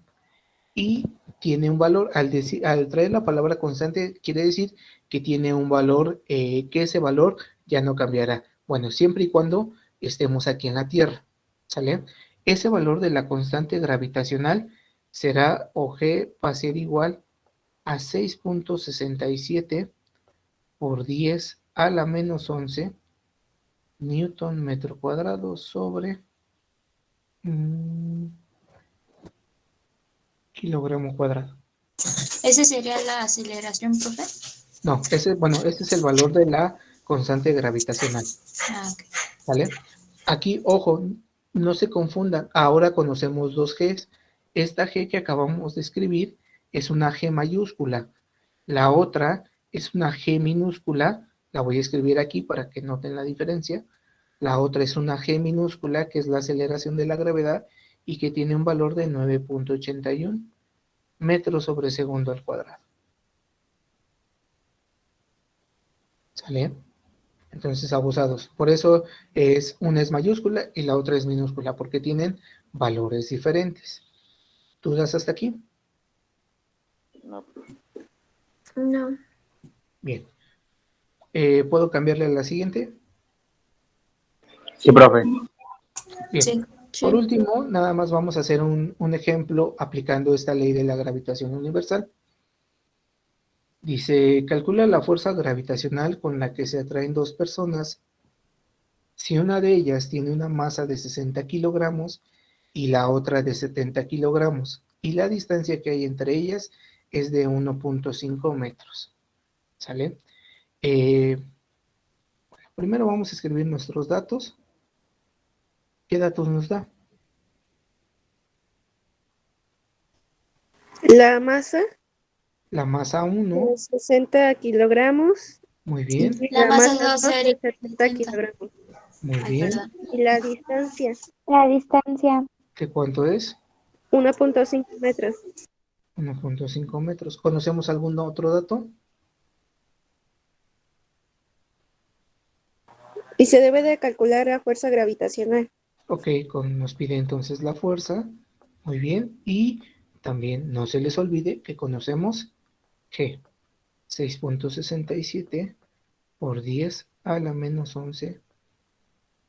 Y tiene un valor, al traer la palabra constante, quiere decir que tiene un valor, que ese valor ya no cambiará. Bueno, siempre y cuando estemos aquí en la Tierra, ¿sale? Ese valor de la constante gravitacional será, o G va a ser igual a 6.67 por 10 a la menos 11 newton metro cuadrado sobre kilogramo cuadrado. ¿Esa sería la aceleración, profe? No, ese es el valor de la constante gravitacional, Ah, ok. ¿vale? Aquí, ojo, no se confundan, ahora conocemos dos Gs. Esta G que acabamos de escribir es una G mayúscula, la otra es una G minúscula, la voy a escribir aquí para que noten la diferencia. La otra es una G minúscula, que es la aceleración de la gravedad y que tiene un valor de 9.81 metros sobre segundo al cuadrado. ¿Sale? Entonces, abusados. Por eso una es mayúscula y la otra es minúscula, porque tienen valores diferentes. ¿Dudas hasta aquí? no. No. Bien. ¿Puedo cambiarle a la siguiente? Sí, profe. Bien. Sí. Por Sí. último, nada más vamos a hacer un ejemplo aplicando esta ley de la gravitación universal. Dice, calcula la fuerza gravitacional con la que se atraen dos personas si una de ellas tiene una masa de 60 kilogramos y la otra de 70 kilogramos, y la distancia que hay entre ellas es de 1.5 metros. ¿Sale? Bueno, primero vamos a escribir nuestros datos. ¿Qué datos nos da? La masa La masa 1, de 60 kilogramos muy bien, y La la masa masa 2 2 de sería 70 70. kilogramos. muy Ay, bien. perdón. Y la distancia, La distancia. ¿De cuánto es? 1.5 metros. 1.5 metros. ¿Conocemos algún otro dato? Y se debe de calcular la fuerza gravitacional. Ok, nos pide entonces la fuerza. Muy bien. Y también no se les olvide que conocemos G. 6.67 por 10 a la menos 11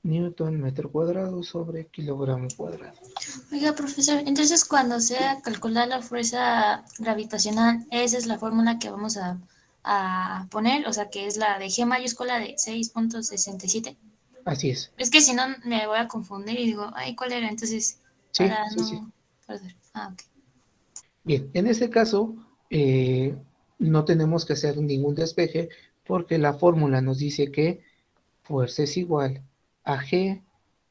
Newton metro cuadrado sobre kilogramo cuadrado. Oiga, profesor, entonces cuando sea calcular la fuerza gravitacional, esa es la fórmula que vamos a poner, o sea, que es la de G mayúscula de 6.67. Así es. Es que si no me voy a confundir y digo, ay, ¿cuál era? Entonces, Sí, para sí, no sí. perder. Ah, ok. Bien, en este caso no tenemos que hacer ningún despeje porque la fórmula nos dice que fuerza es igual a G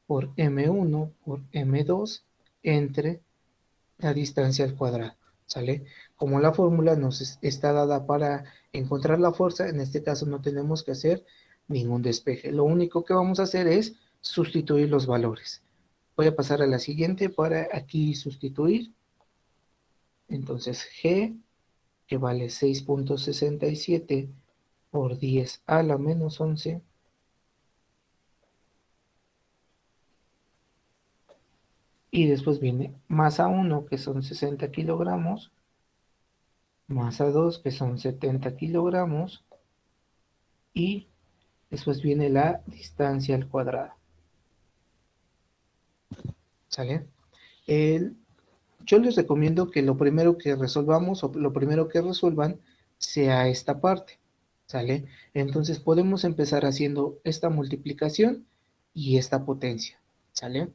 por M1 por M2 entre la distancia al cuadrado, ¿sale? Como la fórmula nos está dada para encontrar la fuerza, en este caso no tenemos que hacer ningún despeje. Lo único que vamos a hacer es sustituir los valores. Voy a pasar a la siguiente para aquí sustituir. Entonces G, que vale 6.67 por 10 a la menos 11, y después viene masa 1, que son 60 kilogramos, masa 2, que son 70 kilogramos, y después viene la distancia al cuadrado. ¿Sale? Yo les recomiendo que lo primero que resolvamos o lo primero que resuelvan sea esta parte. ¿Sale? Entonces podemos empezar haciendo esta multiplicación y esta potencia. ¿Sale?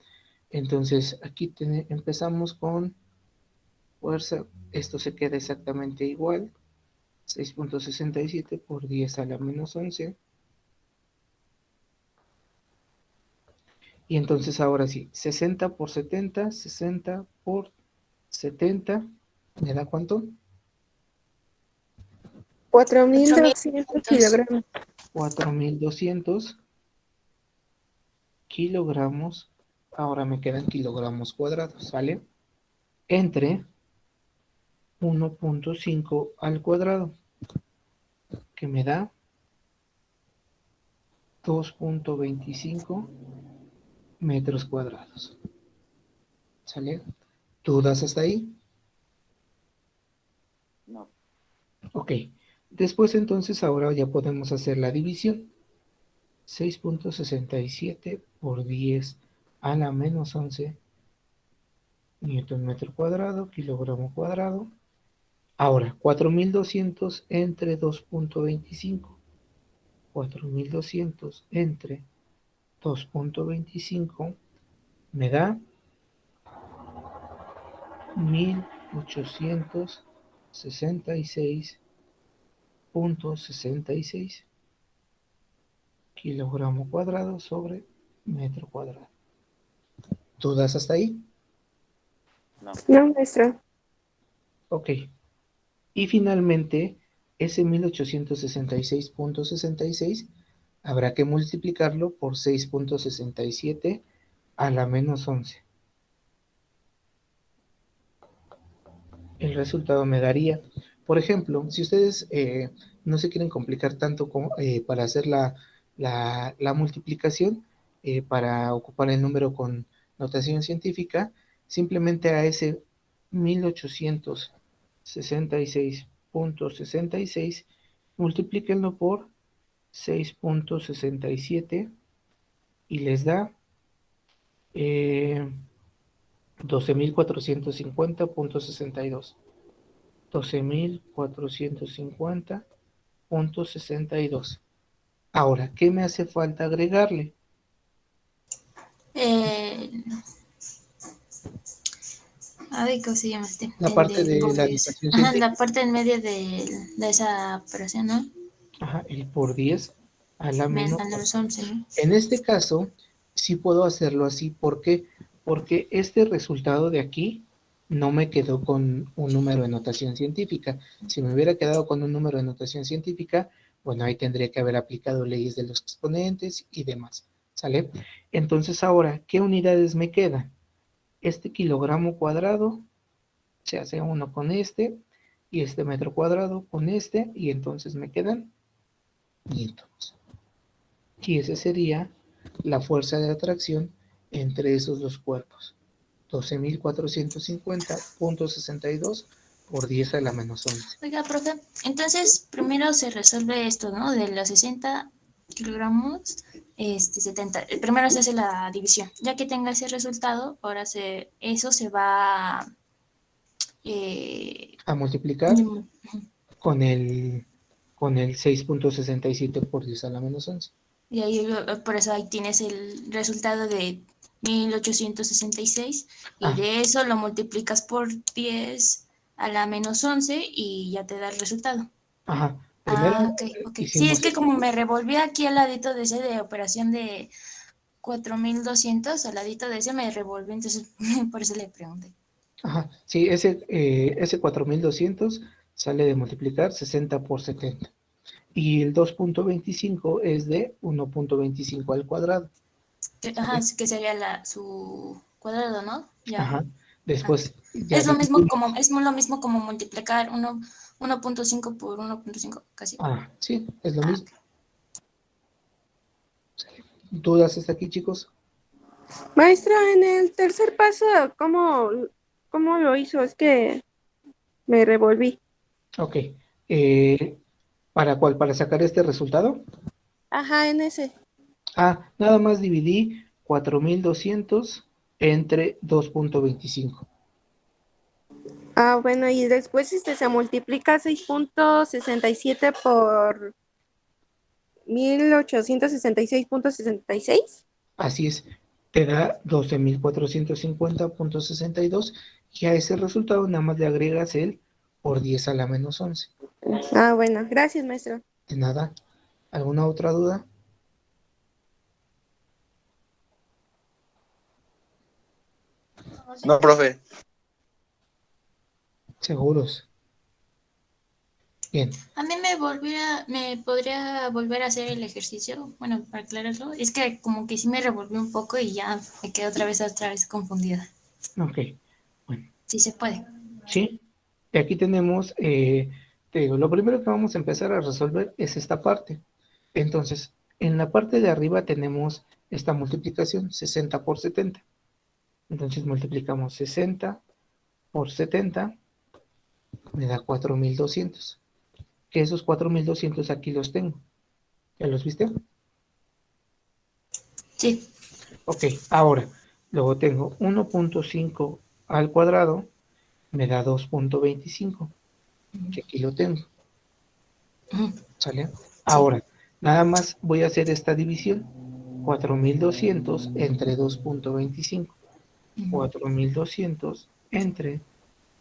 Entonces aquí empezamos con fuerza. Esto se queda exactamente igual. 6.67 por 10 a la menos 11. Y entonces ahora sí, 60 por 70, 60 por 70, ¿me da cuánto? 4.200 kilogramos. 4.200 kilogramos, ahora me quedan kilogramos cuadrados, ¿sale? Entre 1.5 al cuadrado, que me da 2.25 metros cuadrados. ¿Sale? ¿Dudas hasta ahí? No. Ok. Después entonces ahora ya podemos hacer la división. 6.67 por 10 a la menos 11 Newton metro cuadrado, kilogramo cuadrado. Ahora, 4.200 entre 2.25. 4.200 entre 2.25 me da 1.866.66 kilogramo cuadrado sobre metro cuadrado. ¿Dudas hasta ahí? No. No, maestro. Ok. Y finalmente, ese 1866.66 habrá que multiplicarlo por 6.67 a la menos 11. El resultado me daría, por ejemplo, si ustedes no se quieren complicar tanto para hacer la multiplicación, para ocupar el número con notación científica, simplemente a ese 1866.66 multiplíquenlo por 6.67 y les da 12.450.62. 12.450.62. Ahora, ¿qué me hace falta agregarle? A ver, ¿cómo se llama este? La El parte del de por la 10. notación Ajá, científica. la parte en medio de esa operación, ¿no? Ajá, el por 10 a la menos. A los 11, ¿no? En este caso, sí puedo hacerlo así. ¿Por qué? Porque este resultado de aquí no me quedó con un número de notación científica. Si me hubiera quedado con un número de notación científica, bueno, ahí tendría que haber aplicado leyes de los exponentes y demás. ¿Sale? Entonces ahora, ¿qué unidades me quedan? Este kilogramo cuadrado se hace uno con este, y este metro cuadrado con este, y entonces me quedan newtons. Y esa sería la fuerza de atracción entre esos dos cuerpos. 12.450.62 por 10 a la menos 11. Oiga, profe, entonces primero se resuelve esto, ¿no? De los 60 kilogramos, 70. Primero se hace la división. Ya que tenga ese resultado, eso se va A multiplicar con el 6.67 por 10 a la menos 11. y ahí, por eso ahí tienes el resultado de 1866 y de eso lo multiplicas por 10 a la menos 11 y ya te da el resultado. Ajá. Primero ok. Sí, es que como me revolví aquí al ladito de ese de operación de 4200, al ladito de ese me revolví, entonces por eso le pregunté. Ajá, sí, ese 4200 sale de multiplicar 60 por 70. Y el 2.25 es de 1.25 al cuadrado. Ajá, que sería su cuadrado, ¿no? Ya. Ajá. Después ya Es lo mismo como multiplicar 1.5 por 1.5, casi. Sí, es lo mismo. ¿Dudas hasta aquí, chicos? Maestra, en el tercer paso, ¿cómo lo hizo? Es que me revolví. Ok. ¿Para cuál? ¿Para sacar este resultado? Ajá, en ese. Nada más dividí 4200 entre 2.25. Bueno, y después se multiplica 6.67 por 1866.66. Así es, te da 12.450.62 y a ese resultado nada más le agregas el por 10 a la menos 11. Bueno, gracias, maestro. De nada. ¿Alguna otra duda? No, profe. Seguros. Bien. A mí me podría volver a hacer el ejercicio, bueno, para aclararlo. Es que como que sí me revolví un poco y ya me quedé otra vez confundida. Ok. Bueno. Sí se puede. Sí. Y aquí tenemos, te digo, lo primero que vamos a empezar a resolver es esta parte. Entonces, en la parte de arriba tenemos esta multiplicación, 60 por 70. Entonces multiplicamos 60 por 70, me da 4200. Que esos 4200 aquí los tengo. ¿Ya los viste? Sí. Ok, ahora, luego tengo 1.5 al cuadrado, me da 2.25, que aquí lo tengo. ¿Sale? Ahora, nada más voy a hacer esta división. 4200 entre 2.25. 4200 entre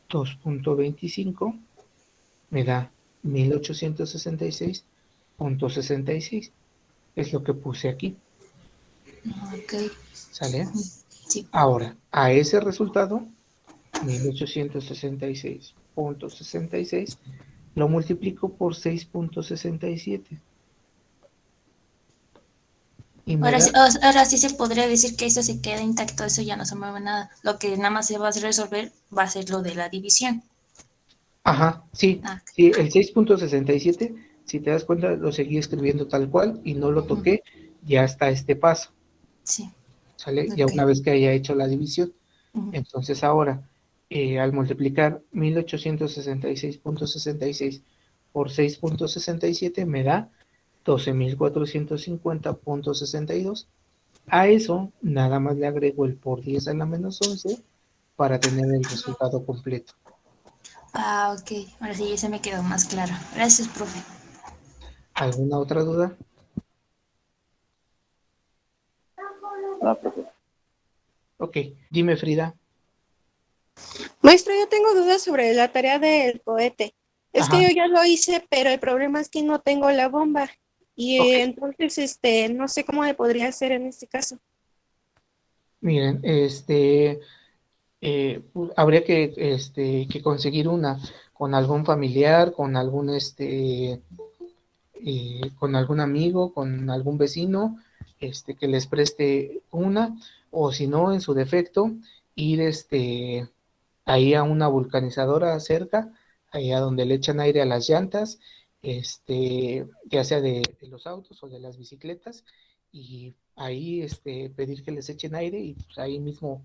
2.25 me da 1866.66. Es lo que puse aquí. Ok. ¿Sale? Sí. Ahora, a ese resultado, 1866.66, lo multiplico por 6.67. Y me Ahora sí se podría decir que eso se queda intacto, eso ya no se mueve nada. Lo que nada más se va a resolver va a ser lo de la división. Ajá, sí, sí, el 6.67, si te das cuenta, lo seguí escribiendo tal cual y no lo toqué, ya está este paso. Sí. ¿Sale? Ya una vez que haya hecho la división. Entonces ahora, al multiplicar 1866.66 por 6.67 me da 12.450.62. A eso nada más le agrego el por 10 a la menos 11 para tener el resultado completo. Ok. Ahora sí, ya se me quedó más claro. Gracias, profe. ¿Alguna otra duda? No, profe. Ok, dime, Frida. Maestro, yo tengo dudas sobre la tarea del cohete. Es que Ajá. yo ya lo hice, pero el problema es que no tengo la bomba. Y Ok. entonces, no sé cómo le podría hacer en este caso. Miren, pues, habría que conseguir una con algún familiar, con algún amigo, con algún vecino, que les preste una, o si no, en su defecto, ir ahí a una vulcanizadora cerca, ahí a donde le echan aire a las llantas, ya sea de los autos o de las bicicletas, y ahí pedir que les echen aire y pues ahí mismo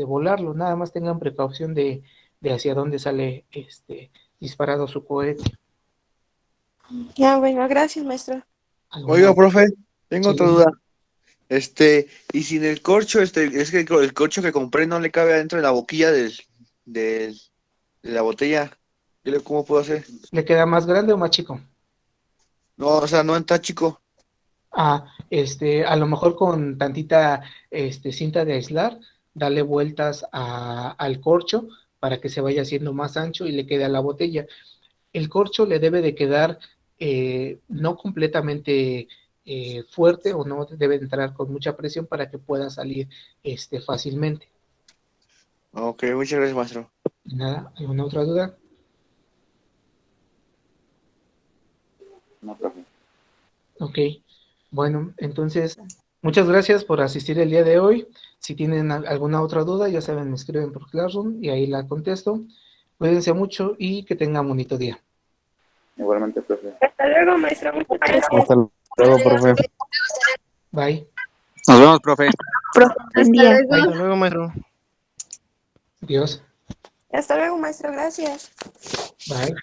volarlo. Nada más tengan precaución de hacia dónde sale disparado su cohete. Ya, bueno, gracias, maestro. Oiga, profe, tengo Sí, otra dime. duda. Y sin el corcho, es que el corcho que compré no le cabe adentro de la boquilla del- de la botella. ¿Cómo puedo hacer? ¿Le queda más grande o más chico? No, o sea, no está chico. A lo mejor con tantita cinta de aislar, darle vueltas al corcho para que se vaya haciendo más ancho y le quede a la botella. El corcho le debe de quedar no completamente fuerte o no debe entrar con mucha presión para que pueda salir fácilmente. Ok, muchas gracias, maestro. Nada, ¿alguna otra duda? No, profe. Ok, bueno, entonces, muchas gracias por asistir el día de hoy. Si tienen alguna otra duda, ya saben, me escriben por Classroom y ahí la contesto. Cuídense mucho y que tengan bonito día. Igualmente, profe. Hasta luego, maestro. Muchas gracias. Hasta luego, profe. Bye. Nos vemos, profe. Profe, buen Hasta día. luego. Bye. Hasta luego, maestro. Adiós. Hasta luego, maestro. Gracias. Bye.